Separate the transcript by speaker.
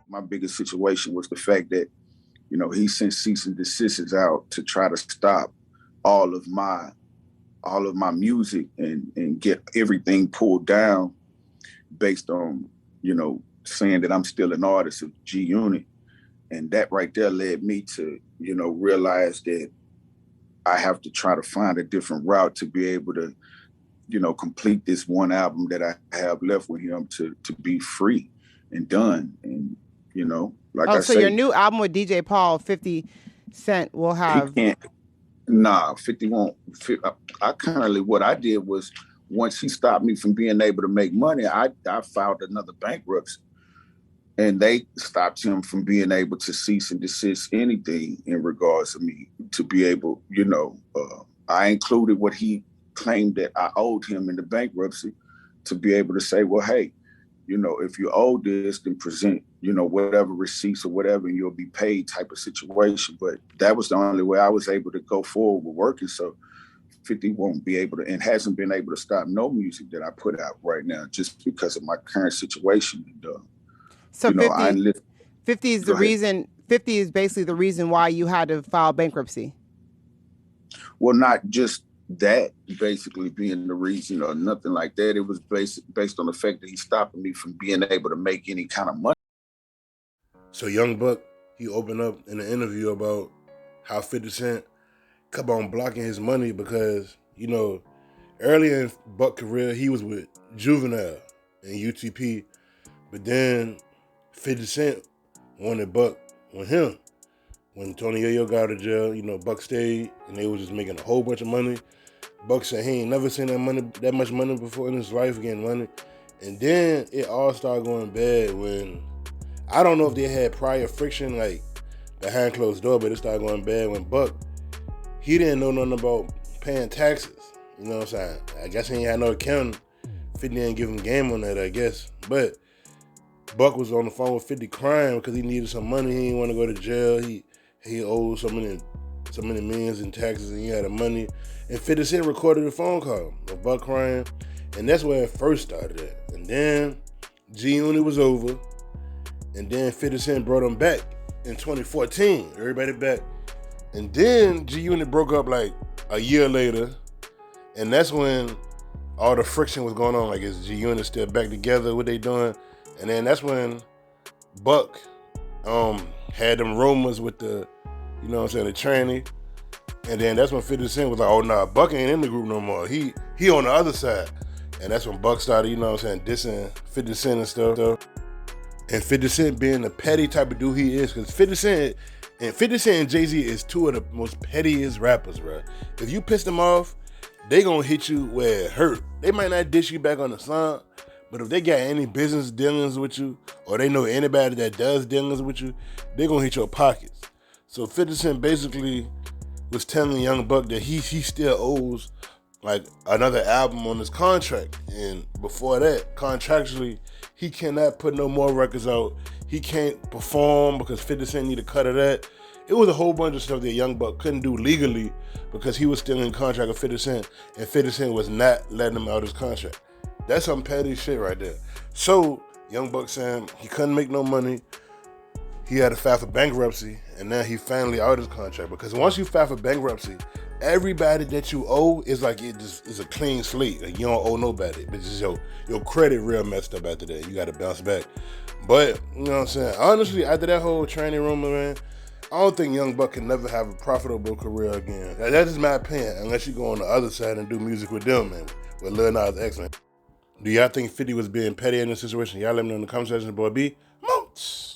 Speaker 1: my biggest situation was the fact that, he sent cease and desists out to try to stop all of my music and get everything pulled down based on, saying that I'm still an artist of G Unit. And that right there led me to, realize that I have to try to find a different route to be able to, complete this one album that I have left with him to be free and done. And, like I
Speaker 2: so
Speaker 1: say,
Speaker 2: your new album with DJ Paul, 50 Cent will have...
Speaker 1: 50 won't. I currently, what I did was, once he stopped me from being able to make money, I filed another bankruptcy. And they stopped him from being able to cease and desist anything in regards to me to be able, I included what he claimed that I owed him in the bankruptcy to be able to say, well, hey, if you owe this, then present, whatever receipts or whatever, and you'll be paid type of situation. But that was the only way I was able to go forward with working. So 50 won't be able to, and hasn't been able to stop no music that I put out right now just because of my current situation.
Speaker 2: So 50 is the reason. 50 is basically the reason why you had to file bankruptcy.
Speaker 1: Well, not just that basically being the reason or nothing like that. It was based on the fact that he's stopping me from being able to make any kind of money.
Speaker 3: So Young Buck, he opened up in an interview about how 50 Cent kept on blocking his money because, early in Buck's career, he was with Juvenile and UTP, but then 50 Cent wanted Buck with him. When Tony Yayo got out of jail, Buck stayed and they was just making a whole bunch of money. Buck said he ain't never seen that much money before in his life getting money. And then it all started going bad when, I don't know if they had prior friction like behind closed door, but it started going bad when Buck, he didn't know nothing about paying taxes. You know what I'm saying? I guess he ain't had no accountant. 50 didn't give him game on that, I guess. But Buck was on the phone with 50 crying because he needed some money. He didn't want to go to jail. He owed so many millions in taxes and he had the money. And 50 Cent recorded a phone call of Buck crying. And that's where it first started at. And then G Unit was over. And then 50 Cent brought him back in 2014. Everybody back. And then G Unit broke up like a year later. And that's when all the friction was going on. Like, is G Unit still back together? What they doing? And then that's when Buck had them rumors with the, the tranny. And then that's when 50 Cent was like, oh, nah, Buck ain't in the group no more. He on the other side. And that's when Buck started, dissing 50 Cent and stuff. And 50 Cent being the petty type of dude he is, because 50 Cent and Jay-Z is two of the most pettiest rappers, bro. If you piss them off, they gonna hit you where it hurt. They might not dish you back on the song, but if they got any business dealings with you, or they know anybody that does dealings with you, they gonna hit your pockets. So 50 Cent basically was telling Young Buck that he still owes like another album on his contract. And before that, contractually, he cannot put no more records out. He can't perform because 50 Cent need a cut of that. It was a whole bunch of stuff that Young Buck couldn't do legally because he was still in contract with 50 Cent, and 50 Cent was not letting him out his contract. That's some petty shit right there. So Young Buck saying he couldn't make no money. He had to file for bankruptcy, and now he finally out his contract. Because once you file for bankruptcy, everybody that you owe is like it's a clean slate. Like you don't owe nobody, but just your credit real messed up after that. You got to bounce back. But you know what I'm saying? Honestly, after that whole training rumor, man, I don't think Young Buck can never have a profitable career again. That's just my opinion, unless you go on the other side and do music with them, man, with Lil Nas X, man. Do y'all think 50 was being petty in this situation? Y'all let me know in the comment section, boy. B. Moots.